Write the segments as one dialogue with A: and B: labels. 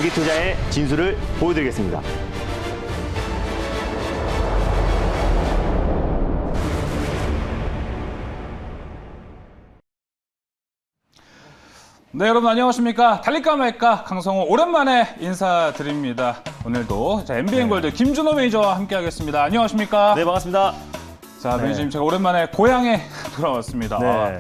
A: 장기 투자의 진수를 보여드리겠습니다.
B: 네, 여러분 안녕하십니까? 달릴까 말까 강성호 오랜만에 인사드립니다. 오늘도 MBN골드 김준호 매니저와 함께하겠습니다. 안녕하십니까?
A: 네, 반갑습니다.
B: 자, 매니저님 제가 오랜만에 고향에 돌아왔습니다.
A: 네.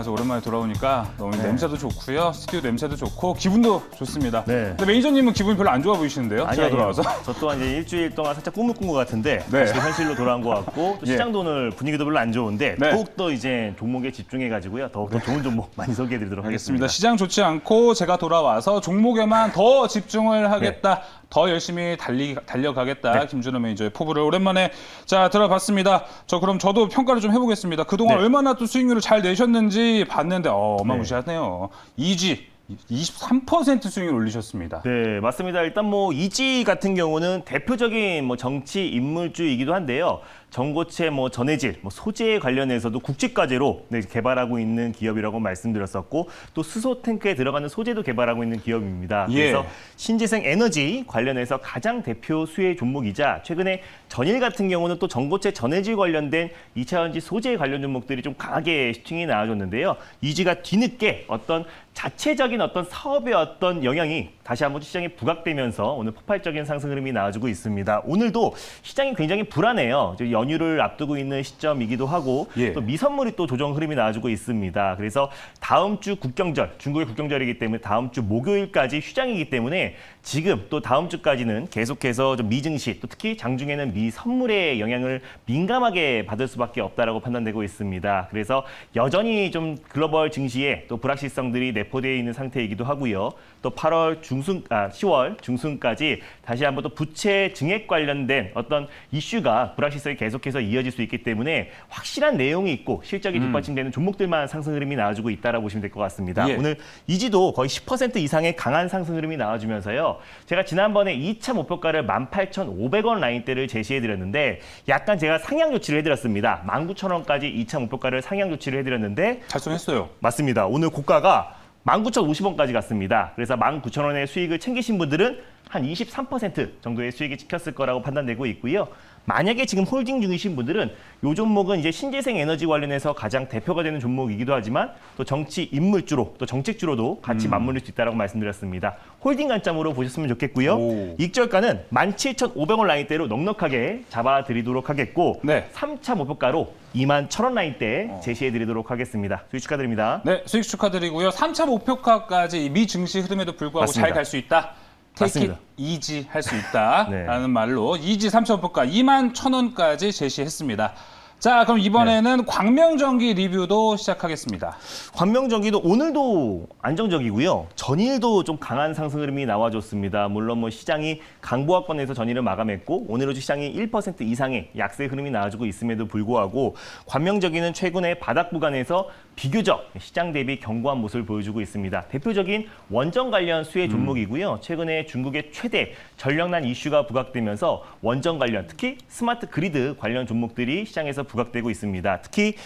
B: 저 오랜만에 돌아오니까 너무
A: 네.
B: 냄새도 좋고요. 스튜디오 냄새도 좋고 기분도 좋습니다.
A: 네.
B: 근데 매니저님은 기분이 별로 안 좋아 보이시는데요? 제가 돌아와서.
A: 저 또한 이제 일주일 동안 살짝 꿈을 꾼 것 같은데
B: 네.
A: 다시 현실로 돌아온 것 같고 또
B: 예.
A: 시장도 오늘 분위기도 별로 안 좋은데
B: 네.
A: 더욱더 이제 종목에 집중해가지고요. 더욱더 좋은 종목 많이 소개해드리도록
B: 알겠습니다.
A: 하겠습니다.
B: 시장 좋지 않고 제가 돌아와서 종목에만 더 집중을 하겠다. 더 열심히 달려가겠다.
A: 네.
B: 김준호 매니저의 포부를 오랜만에 자 들어봤습니다. 그럼 저도 평가를 좀 해보겠습니다. 그동안
A: 네.
B: 얼마나 또 수익률을 잘 내셨는지 봤는데 어마무시하네요. 이지 23% 수익률 올리셨습니다.
A: 네, 맞습니다. 일단 뭐 이지 같은 경우는 대표적인 뭐 정치 인물주이기도 한데요. 전고체, 전해질, 소재 관련해서도 국제과제로 개발하고 있는 기업이라고 말씀드렸었고 또 수소 탱크에 들어가는 소재도 개발하고 있는 기업입니다.
B: 예.
A: 그래서 신재생 에너지 관련해서 가장 대표 수혜 종목이자 최근에 전일 같은 경우는 또 전고체 전해질 관련된 2차전지 소재 관련 종목들이 좀 강하게 슈팅이 나와줬는데요. 이지가 뒤늦게 어떤 자체적인 어떤 사업의 어떤 영향이 다시 한번 시장에 부각되면서 오늘 폭발적인 상승 흐름이 나와주고 있습니다. 오늘도 시장이 굉장히 불안해요. 연휴를 앞두고 있는 시점이기도 하고
B: 예.
A: 또 미선물이 또 조정 흐름이 나와주고 있습니다. 그래서 다음 주 국경절, 중국의 국경절이기 때문에 다음 주 목요일까지 휴장이기 때문에 지금 또 다음 주까지는 계속해서 좀 미증시, 또 특히 장중에는 미선물의 영향을 민감하게 받을 수밖에 없다라고 판단되고 있습니다. 그래서 여전히 좀 글로벌 증시에 또 불확실성들이 내포되어 있는 상태이기도 하고요. 또 10월 중순까지 다시 한번 또 부채 증액 관련된 어떤 이슈가 불확실성이 계속해서 이어질 수 있기 때문에 확실한 내용이 있고 실적이 뒷받침되는 종목들만 상승 흐름이 나와주고 있다라고 보시면 될 것 같습니다.
B: 예.
A: 오늘 이지도 거의 10% 이상의 강한 상승 흐름이 나와주면서요. 제가 지난번에 2차 목표가를 18,500원 라인대를 제시해드렸는데 약간 제가 상향 조치를 해드렸습니다. 19,000원까지 2차 목표가를 상향 조치를 해드렸는데
B: 달성했어요.
A: 맞습니다. 오늘 고가가 19,050원까지 갔습니다. 그래서 19,000원의 수익을 챙기신 분들은 한 23% 정도의 수익이 찍혔을 거라고 판단되고 있고요. 만약에 지금 홀딩 중이신 분들은 이 종목은 이제 신재생 에너지 관련해서 가장 대표가 되는 종목이기도 하지만 또 정치 인물주로 또 정책주로도 같이 맞물릴 수 있다고 말씀드렸습니다. 홀딩 관점으로 보셨으면 좋겠고요.
B: 오.
A: 익절가는 17,500원 라인대로 넉넉하게 잡아드리도록 하겠고
B: 네.
A: 3차 목표가로 21,000원 라인대 제시해드리도록 하겠습니다. 수익 축하드립니다.
B: 네, 수익 축하드리고요. 3차 목표가까지 미 증시 흐름에도 불구하고
A: 맞습니다.
B: 잘 갈 수 있다. Take
A: 맞습니다.
B: it easy 할 수 있다라는
A: 네.
B: 말로 이지 3차 목표가 21,000원까지 제시했습니다. 자, 그럼 이번에는 광명전기 리뷰도 시작하겠습니다.
A: 광명전기도 오늘도 안정적이고요. 전일도 좀 강한 상승 흐름이 나와줬습니다. 물론 시장이 강보합권에서 전일을 마감했고 오늘도 시장이 1% 이상의 약세 흐름이 나와주고 있음에도 불구하고 광명전기는 최근에 바닥 구간에서 비교적 시장 대비 견고한 모습을 보여주고 있습니다. 대표적인 원전 관련 수혜 종목이고요. 최근에 중국의 최대 전력난 이슈가 부각되면서 원전 관련, 특히 스마트 그리드 관련 종목들이 시장에서 부각되고 있습니다. 특히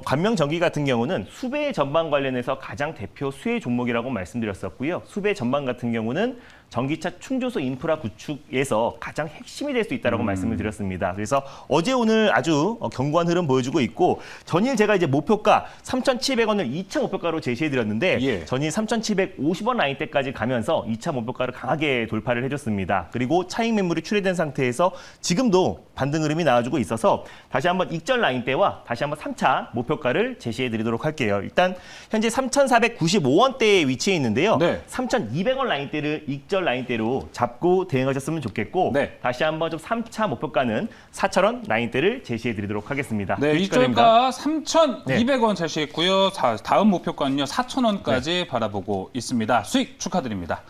A: 광명전기 같은 경우는 수배 전방 관련해서 가장 대표 수혜 종목이라고 말씀드렸었고요. 수배 전방 같은 경우는 전기차 충전소 인프라 구축에서 가장 핵심이 될 수 있다고 말씀을 드렸습니다. 그래서 어제 오늘 아주 견고한 흐름 보여주고 있고 전일 제가 이제 목표가 3,700원을 2차 목표가로 제시해드렸는데
B: 예.
A: 전일 3,750원 라인대까지 가면서 2차 목표가를 강하게 돌파를 해줬습니다. 그리고 차익 매물이 출회된 상태에서 지금도 반등 흐름이 나와주고 있어서 다시 한번 익절 라인대와 다시 한번 3차 목표가를 제시해드리도록 할게요. 일단 현재 3,495원대에 위치해 있는데요.
B: 네.
A: 3,200원 라인대를 익절 라인대로 잡고 대응하셨으면 좋겠고
B: 네.
A: 다시 한번 좀 3차 목표가는 4,000원 라인대를 제시해드리도록 하겠습니다.
B: 네,
A: 수익 축하드립니다.
B: 이절가 3,200원 제시했고요. 다음 목표가는요 4,000원까지 바라보고 있습니다. 수익 축하드립니다.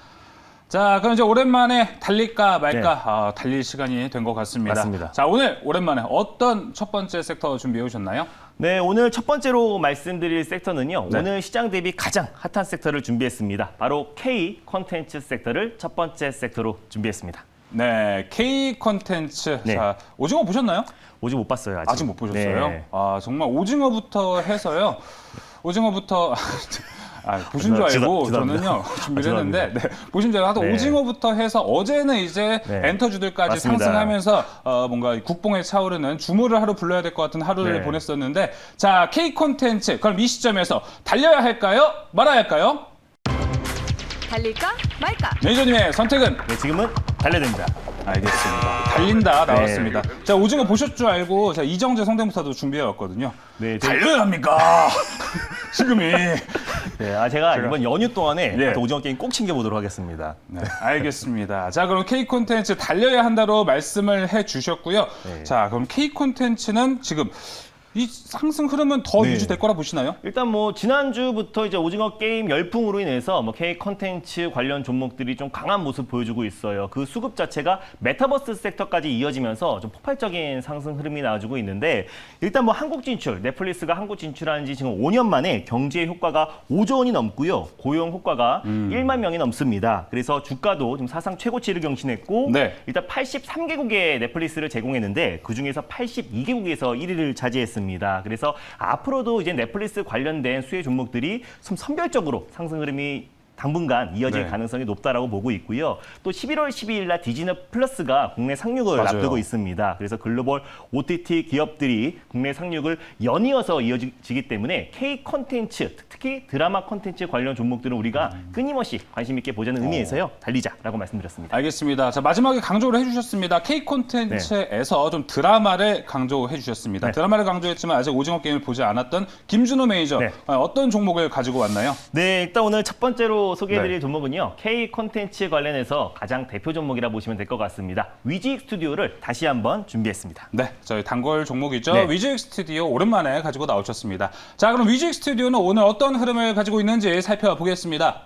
B: 자, 그럼 이제 오랜만에 달릴까 말까 달릴 시간이 된 것 같습니다.
A: 맞습니다.
B: 자, 오늘 오랜만에 어떤 첫 번째 섹터 준비해 오셨나요?
A: 네, 오늘 첫 번째로 말씀드릴 섹터는요.
B: 네.
A: 오늘 시장 대비 가장 핫한 섹터를 준비했습니다. 바로 K 콘텐츠 섹터를 첫 번째 섹터로 준비했습니다.
B: 네, K 콘텐츠.
A: 네.
B: 자, 오징어 보셨나요?
A: 오직 못 봤어요, 아직.
B: 아직 못 보셨어요?
A: 네.
B: 정말 오징어부터 해서요. 오징어부터 보신 줄 알고
A: 죄송합니다.
B: 저는요 준비를
A: 죄송합니다.
B: 했는데 보신 줄 알고
A: 네.
B: 오징어부터 해서 어제는 이제
A: 네.
B: 엔터주들까지
A: 맞습니다.
B: 상승하면서 뭔가 국뽕에 차오르는 주물을 하루 불러야 될 것 같은 하루를
A: 네.
B: 보냈었는데 자 K 콘텐츠 그럼 이 시점에서 달려야 할까요? 말아야 할까요?
C: 달릴까 말까?
B: 매니저님의 선택은
A: 네, 지금은 달려야 됩니다.
B: 알겠습니다. 달린다 나왔습니다. 자 오징어 보실 줄 알고 자 이정재 성대모사도 준비해 왔거든요.
A: 네,
B: 달려야 합니까? 지금이.
A: 네, 제가 이번 연휴 동안에
B: 예.
A: 또 오징어 게임 꼭 챙겨보도록 하겠습니다.
B: 네, 알겠습니다. 자, 그럼 K 콘텐츠 달려야 한다로 말씀을 해주셨고요.
A: 네.
B: 자, 그럼 K 콘텐츠는 지금 이 상승 흐름은 더
A: 네.
B: 유지될 거라 보시나요?
A: 일단 뭐 지난주부터 이제 오징어 게임 열풍으로 인해서 뭐 K 컨텐츠 관련 종목들이 좀 강한 모습 보여주고 있어요. 그 수급 자체가 메타버스 섹터까지 이어지면서 좀 폭발적인 상승 흐름이 나와주고 있는데 일단 뭐 한국 진출, 넷플릭스가 한국 진출한 지 지금 5년 만에 경제 효과가 5조 원이 넘고요. 고용 효과가 1만 명이 넘습니다. 그래서 주가도 지금 사상 최고치를 경신했고
B: 네.
A: 일단 83개국의 넷플릭스를 제공했는데 그중에서 82개국에서 1위를 차지했습니다. 그래서 앞으로도 이제 넷플릭스 관련된 수혜 종목들이 좀 선별적으로 상승 흐름이 당분간 이어질
B: 네.
A: 가능성이 높다라고 보고 있고요. 또 11월 12일 날 디즈니 플러스가 국내 상륙을
B: 맞아요.
A: 앞두고 있습니다. 그래서 글로벌 OTT 기업들이 국내 상륙을 연이어서 이어지기 때문에 K 콘텐츠, 특히 드라마 콘텐츠 관련 종목들은 우리가 끊임없이 관심 있게 보자는 의미에서요. 달리자라고 말씀드렸습니다.
B: 알겠습니다. 자, 마지막에 강조를 해주셨습니다. K 콘텐츠에서 좀 드라마를 강조해 주셨습니다.
A: 네.
B: 드라마를 강조했지만 아직 오징어 게임을 보지 않았던 김준호 매니저
A: 네.
B: 어떤 종목을 가지고 왔나요?
A: 네, 일단 오늘 첫 번째로 소개해드릴
B: 네.
A: 종목은요. K 콘텐츠 관련해서 가장 대표 종목이라 보시면 될 것 같습니다. 위직 스튜디오를 다시 한번 준비했습니다.
B: 네, 저희 단골 종목이죠.
A: 네.
B: 위즈익 스튜디오 오랜만에 가지고 나오셨습니다. 자, 그럼 위즈익 스튜디오는 오늘 어떤 흐름을 가지고 있는지 살펴보겠습니다.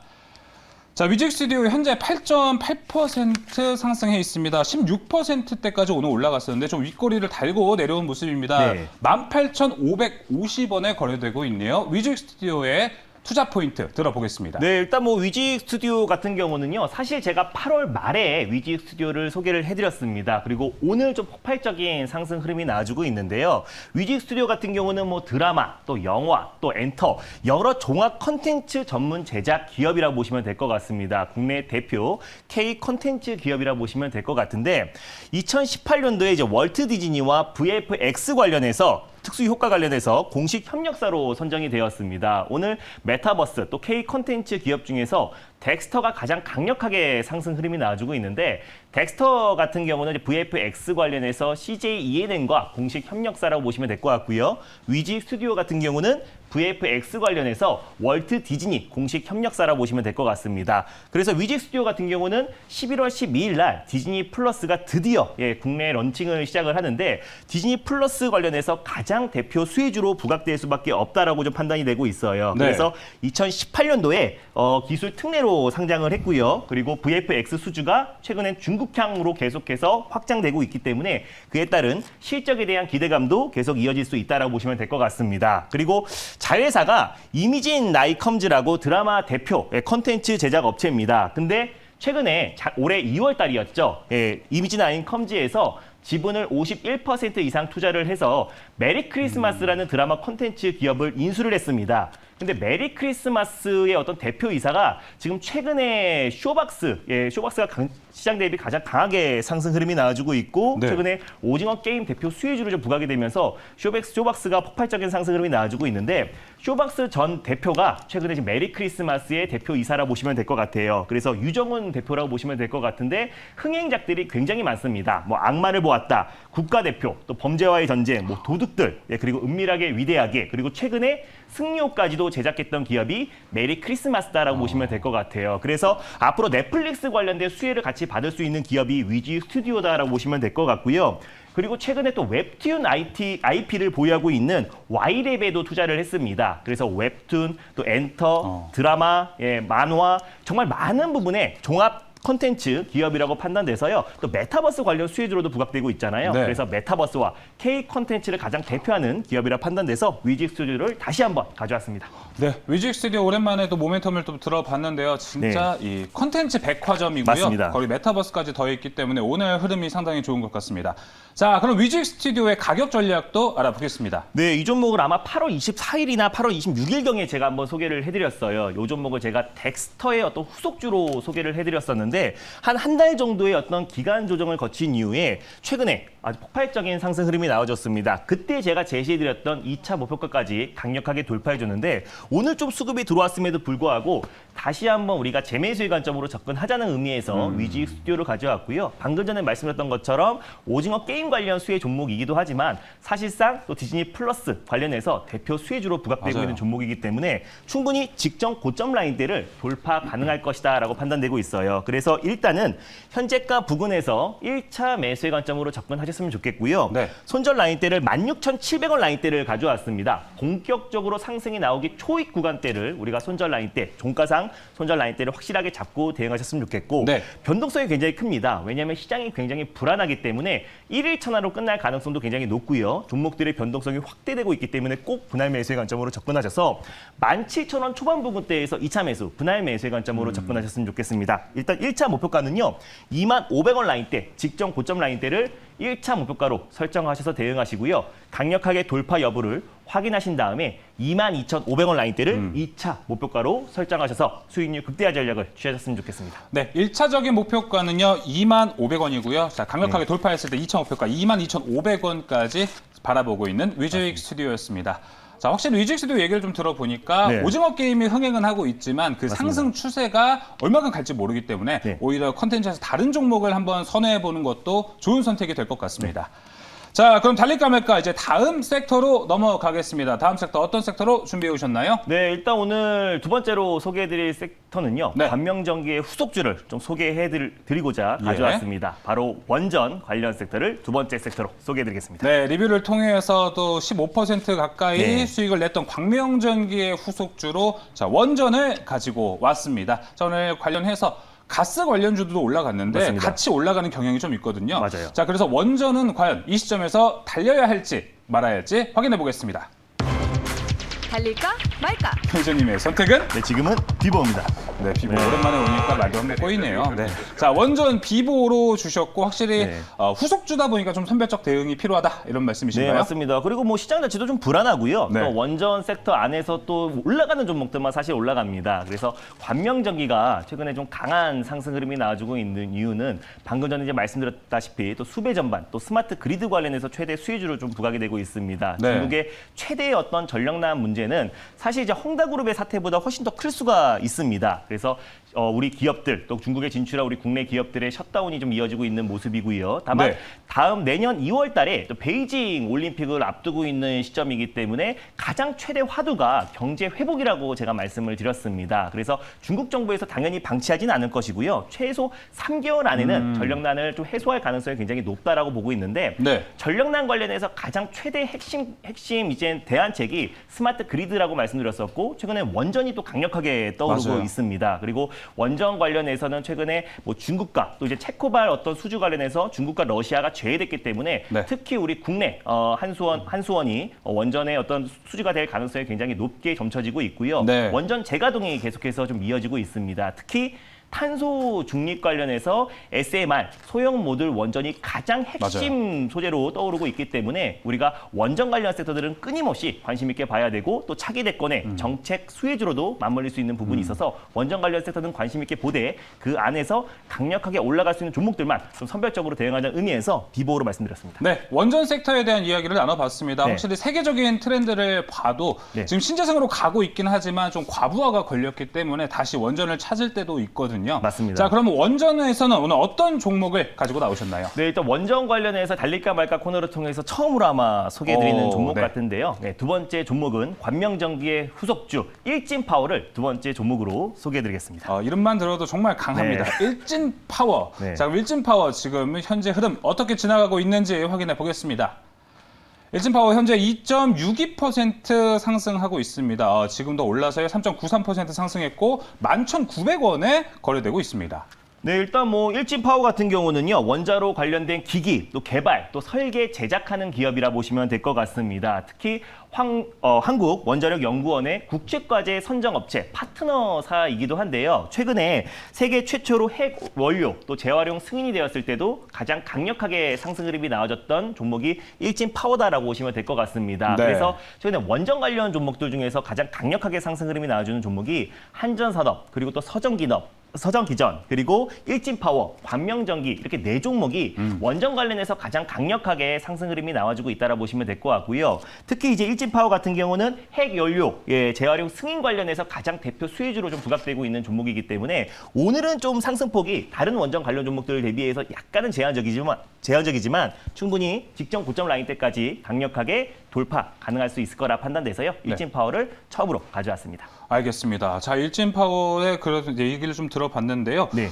B: 자, 위즈익 스튜디오 현재 8.8% 상승해 있습니다. 16%대까지 오늘 올라갔었는데 좀 윗꼬리를 달고 내려온 모습입니다.
A: 네.
B: 18,550원에 거래되고 있네요. 위즈익 스튜디오의 투자 포인트 들어보겠습니다.
A: 네, 일단 뭐 위직 스튜디오 같은 경우는요. 사실 제가 8월 말에 위직 스튜디오를 소개를 해드렸습니다. 그리고 오늘 좀 폭발적인 상승 흐름이 나와주고 있는데요. 위직 스튜디오 같은 경우는 뭐 드라마, 또 영화, 또 엔터, 여러 종합 컨텐츠 전문 제작 기업이라고 보시면 될 것 같습니다. 국내 대표 K 컨텐츠 기업이라고 보시면 될 것 같은데 2018년도에 이제 월트 디즈니와 VFX 관련해서 특수 효과 관련해서 공식 협력사로 선정이 되었습니다. 오늘 메타버스 또 K 컨텐츠 기업 중에서 덱스터가 가장 강력하게 상승 흐름이 나와주고 있는데 덱스터 같은 경우는 이제 VFX 관련해서 CJ ENM과 공식 협력사라고 보시면 될 것 같고요. 위지 스튜디오 같은 경우는 VFX 관련해서 월트 디즈니 공식 협력사라고 보시면 될 것 같습니다. 그래서 위지 스튜디오 같은 경우는 11월 12일 날 디즈니 플러스가 드디어 국내 런칭을 시작을 하는데 디즈니 플러스 관련해서 가장 대표 수혜주로 부각될 수밖에 없다라고 좀 판단이 되고 있어요.
B: 네.
A: 그래서 2018년도에 기술 특례로 상장을 했고요. 그리고 VFX 수주가 최근엔 중국향으로 계속해서 확장되고 있기 때문에 그에 따른 실적에 대한 기대감도 계속 이어질 수 있다라고 보시면 될 것 같습니다. 그리고 자회사가 이미진 나이컴즈라고 드라마 대표 컨텐츠 제작 업체입니다. 근데 최근에 올해 2월 달이었죠. 이미진 나이컴즈에서 지분을 51% 이상 투자를 해서 메리 크리스마스라는 드라마 콘텐츠 기업을 인수를 했습니다. 근데 메리 크리스마스의 어떤 대표이사가 지금 최근에 쇼박스가 시장 대비 가장 강하게 상승 흐름이 나와주고 있고
B: 네.
A: 최근에 오징어 게임 대표 수혜주로 좀 부각이 되면서 쇼박스가 폭발적인 상승 흐름이 나와주고 있는데 쇼박스 전 대표가 최근에 지금 메리 크리스마스의 대표이사라 보시면 될 것 같아요. 그래서 유정훈 대표라고 보시면 될 것 같은데 흥행작들이 굉장히 많습니다. 뭐 악마를 보았다, 국가대표, 또 범죄와의 전쟁, 뭐 도둑들, 그리고 은밀하게 위대하게, 그리고 최근에 승리호까지도 제작했던 기업이 메리 크리스마스다라고 보시면 될 것 같아요. 그래서 앞으로 넷플릭스 관련된 수혜를 같이 받을 수 있는 기업이 위지 스튜디오다라고 보시면 될 것 같고요. 그리고 최근에 또 웹툰 IP를 보유하고 있는 Y랩에도 투자를 했습니다. 그래서 웹툰, 또 엔터, 드라마, 만화 정말 많은 부분에 종합 콘텐츠 기업이라고 판단돼서요. 또 메타버스 관련 수혜주로도 부각되고 있잖아요.
B: 네.
A: 그래서 메타버스와 K 콘텐츠를 가장 대표하는 기업이라 판단돼서 위직 스튜디오를 다시 한번 가져왔습니다.
B: 네, 위직 스튜디오 오랜만에 또 모멘텀을 또 들어봤는데요. 진짜 이 콘텐츠 백화점이고요.
A: 맞습니다.
B: 거기 메타버스까지 더했기 때문에 오늘 흐름이 상당히 좋은 것 같습니다. 자, 그럼 위직 스튜디오의 가격 전략도 알아보겠습니다.
A: 네, 이 종목을 아마 8월 24일이나 8월 26일경에 제가 한번 소개를 해드렸어요. 이 종목을 제가 덱스터의 어떤 후속주로 소개를 해드렸었는데 한 달 정도의 어떤 기간 조정을 거친 이후에 최근에 아주 폭발적인 상승 흐름이 나와줬습니다. 그때 제가 제시해드렸던 2차 목표가까지 강력하게 돌파해줬는데 오늘 좀 수급이 들어왔음에도 불구하고 다시 한번 우리가 재매수의 관점으로 접근하자는 의미에서 위직 스튜디오를 가져왔고요. 방금 전에 말씀드렸던 것처럼 오징어 게임 관련 수혜 종목이기도 하지만 사실상 또 디즈니 플러스 관련해서 대표 수혜주로 부각되고
B: 맞아요.
A: 있는 종목이기 때문에 충분히 직전 고점 라인대를 돌파 가능할 것이다라고 판단되고 있어요. 그래서 일단은 현재가 부근에서 1차 매수의 관점으로 접근하셨으면 좋겠고요.
B: 네.
A: 손절 라인대를 16,700원 라인대를 가져왔습니다. 본격적으로 상승이 나오기 초입 구간대를 우리가 손절 라인대, 종가상 손절 라인대를 확실하게 잡고 대응하셨으면 좋겠고
B: 네.
A: 변동성이 굉장히 큽니다. 왜냐하면 시장이 굉장히 불안하기 때문에 1일 천하로 끝날 가능성도 굉장히 높고요. 종목들의 변동성이 확대되고 있기 때문에 꼭 분할 매수의 관점으로 접근하셔서 17,000원 초반 부근대에서 2차 매수, 분할 매수의 관점으로 접근하셨으면 좋겠습니다. 일단 1차 목표가는요. 25,000원 라인대, 직전 고점 라인대를 1차 목표가로 설정하셔서 대응하시고요. 강력하게 돌파 여부를 확인하신 다음에 22,500원 라인대를 2차 목표가로 설정하셔서 수익률 극대화 전략을 취하셨으면 좋겠습니다.
B: 네, 1차적인 목표가는요. 25,000원이고요. 자, 강력하게 돌파했을 때 2차 목표가 22,500원까지 바라보고 있는 위직 스튜디오였습니다. 자, 확실히 위직 스튜디오 얘기를 좀 들어보니까
A: 네.
B: 오징어 게임이 흥행은 하고 있지만 그 상승 추세가 얼마큼 갈지 모르기 때문에
A: 네.
B: 오히려 컨텐츠에서 다른 종목을 한번 선회해보는 것도 좋은 선택이 될 것 같습니다. 자, 그럼 달릴까 말까 이제 다음 섹터로 넘어가겠습니다. 다음 섹터 어떤 섹터로 준비해 오셨나요?
A: 네, 일단 오늘 두 번째로 소개해드릴 섹터는요.
B: 네.
A: 관명전기의 후속주를 좀 소개해드리고자
B: 예.
A: 가져왔습니다. 바로 원전 관련 섹터를 두 번째 섹터로 소개해드리겠습니다.
B: 네, 리뷰를 통해서도 15% 가까이
A: 네.
B: 수익을 냈던 광명전기의 후속주로 자, 원전을 가지고 왔습니다. 자, 오늘 관련해서 가스 관련주도 올라갔는데
A: 맞습니다.
B: 같이 올라가는 경향이 좀 있거든요.
A: 맞아요.
B: 자, 그래서 원전은 과연 이 시점에서 달려야 할지 말아야 할지 확인해 보겠습니다.
C: 달릴까 말까?
B: 회장님의 선택은?
A: 네, 지금은 비보입니다.
B: 네, 비보 오랜만에 오니까 말도 한번 꼬이네요. 네. 자, 원전 비보로 주셨고 확실히
A: 네.
B: 후속주다 보니까 좀 선별적 대응이 필요하다 이런 말씀이신가요?
A: 네, 맞습니다. 그리고 뭐 시장 자체도 좀 불안하고요.
B: 네.
A: 또 원전 섹터 안에서 또 올라가는 종목들만 사실 올라갑니다. 그래서 관명전기가 최근에 좀 강한 상승 흐름이 나와주고 있는 이유는 방금 전에 이제 말씀드렸다시피 또 수배 전반, 또 스마트 그리드 관련해서 최대 수혜주로 좀 부각이 되고 있습니다.
B: 네.
A: 중국의 최대의 어떤 전력난 문제는 사실 이제 헝다그룹의 사태보다 훨씬 더 클 수가 있습니다. 그래서 우리 기업들 또 중국에 진출한 우리 국내 기업들의 셧다운이 좀 이어지고 있는 모습이고요. 다만
B: 네.
A: 다음 내년 2월 달에 또 베이징 올림픽을 앞두고 있는 시점이기 때문에 가장 최대 화두가 경제 회복이라고 제가 말씀을 드렸습니다. 그래서 중국 정부에서 당연히 방치하지는 않을 것이고요. 최소 3개월 안에는 전력난을 좀 해소할 가능성이 굉장히 높다라고 보고 있는데
B: 네.
A: 전력난 관련해서 가장 최대 핵심 이제 대안책이 스마트 그리드라고 말씀드렸었고 최근에 원전이 또 강력하게 떠오르고
B: 맞아요.
A: 있습니다. 그리고 원전 관련해서는 최근에 뭐 중국과 또 이제 체코발 어떤 수주 관련해서 중국과 러시아가 제외됐기 때문에
B: 네.
A: 특히 우리 국내 한수원이 원전의 어떤 수주가 될 가능성이 굉장히 높게 점쳐지고 있고요.
B: 네.
A: 원전 재가동이 계속해서 좀 이어지고 있습니다. 특히 탄소 중립 관련해서 SMR, 소형 모듈 원전이 가장 핵심 소재로 떠오르고 있기 때문에 우리가 원전 관련 섹터들은 끊임없이 관심 있게 봐야 되고 또 차기 대권의 정책 수혜주로도 맞물릴 수 있는 부분이 있어서 원전 관련 섹터는 관심 있게 보되 그 안에서 강력하게 올라갈 수 있는 종목들만 좀 선별적으로 대응하자는 의미에서 비보로 말씀드렸습니다.
B: 네, 원전 섹터에 대한 이야기를 나눠봤습니다.
A: 네.
B: 확실히 세계적인 트렌드를 봐도
A: 네.
B: 지금 신재생으로 가고 있긴 하지만 좀 과부하가 걸렸기 때문에 다시 원전을 찾을 때도 있거든요.
A: 맞습니다.
B: 자, 그러면 원전에서는 오늘 어떤 종목을 가지고 나오셨나요?
A: 네, 일단 원전 관련해서 달릴까 말까 코너를 통해서 처음으로 아마 소개해드리는 종목
B: 네.
A: 같은데요. 네, 두 번째 종목은 관명전기의 후속주 일진파워를 두 번째 종목으로 소개해드리겠습니다.
B: 이름만 들어도 정말 강합니다.
A: 네.
B: 일진파워.
A: 네.
B: 자, 그럼 일진파워 지금 현재 흐름 어떻게 지나가고 있는지 확인해 보겠습니다. 일진파워 현재 2.62% 상승하고 있습니다. 지금도 올라서요 3.93% 상승했고 11,900원에 거래되고 있습니다.
A: 네, 일단 뭐 일진파워 같은 경우는요, 원자로 관련된 기기, 또 개발, 또 설계, 제작하는 기업이라 보시면 될 것 같습니다. 특히 한국원자력연구원의 국제과제 선정업체 파트너사이기도 한데요. 최근에 세계 최초로 핵 원료 또 재활용 승인이 되었을 때도 가장 강력하게 상승 흐름이 나와줬던 종목이 일진파워다라고 보시면 될 것 같습니다.
B: 네.
A: 그래서 최근에 원전 관련 종목들 중에서 가장 강력하게 상승 흐름이 나와주는 종목이 한전산업 그리고 또 서정기전 그리고 일진파워, 관명전기 이렇게 네 종목이 원전 관련해서 가장 강력하게 상승 흐름이 나와주고 있다라 보시면 될 것 같고요. 특히 이제 일진파워 같은 경우는 핵연료 재활용 승인 관련해서 가장 대표 수혜주로 좀 부각되고 있는 종목이기 때문에 오늘은 좀 상승폭이 다른 원전 관련 종목들 대비해서 약간은 제한적이지만 충분히 직전 고점 라인 때까지 강력하게 돌파 가능할 수 있을 거라 판단돼서요. 일진파워를 처음으로 가져왔습니다.
B: 알겠습니다. 자, 일진파워의 그런 얘기를 좀 들어봤는데요.
A: 네.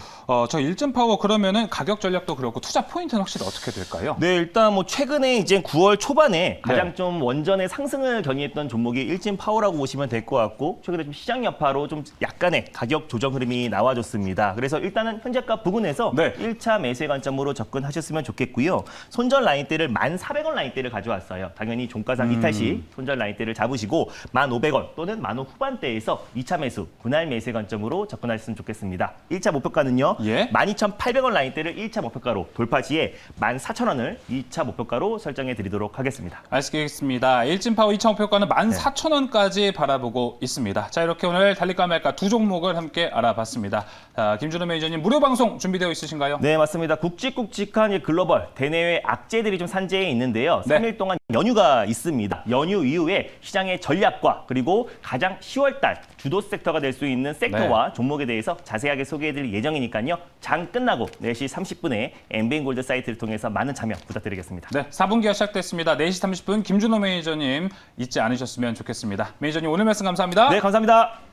B: 저 일진파워 그러면은 가격 전략도 그렇고 투자 포인트는 확실히 어떻게 될까요?
A: 네, 일단 뭐 최근에 이제 9월 초반에 가장 좀 원전의 상승을 견인했던 종목이 일진파워라고 보시면 될 것 같고 최근에 좀 시장 여파로 좀 약간의 가격 조정 흐름이 나와줬습니다. 그래서 일단은 현재가 부근에서
B: 네.
A: 1차 매수의 관점으로 접근하셨으면 좋겠고요. 손절 라인대를 1,400원 라인대를 가져왔어요. 당연히 종가상 이탈시 손절 라인대를 잡으시고 1,500원 또는 10,000원 후반대에서 2차 매수, 분할 매수의 관점으로 접근하셨으면 좋겠습니다. 1차 목표가는요.
B: 예.
A: 12,800원 라인대를 1차 목표가로 돌파 시에 14,000원을 2차 목표가로 설정해 드리도록 하겠습니다.
B: 알겠습니다. 일진파워 2차 목표가는 14,000원까지 바라보고 있습니다. 자, 이렇게 오늘 달릴까 말까 두 종목을 함께 알아봤습니다. 자, 김준호 매니저님 무료 방송 준비되어 있으신가요?
A: 네, 맞습니다. 굵직굵직한 이 글로벌 대내외 악재들이 좀 산재해 있는데요.
B: 네.
A: 3일 동안 연휴가 있습니다. 연휴 이후에 시장의 전략과 그리고 가장 10월달 주도 섹터가 될 수 있는 섹터와 종목에 대해서 자세하게 소개해드릴 예정이니까요. 장 끝나고 4시 30분에 엠비엔골드 사이트를 통해서 많은 참여 부탁드리겠습니다.
B: 네, 4분기가 시작됐습니다. 4시 30분 김준호 매니저님 잊지 않으셨으면 좋겠습니다. 매니저님 오늘 말씀 감사합니다.
A: 네, 감사합니다.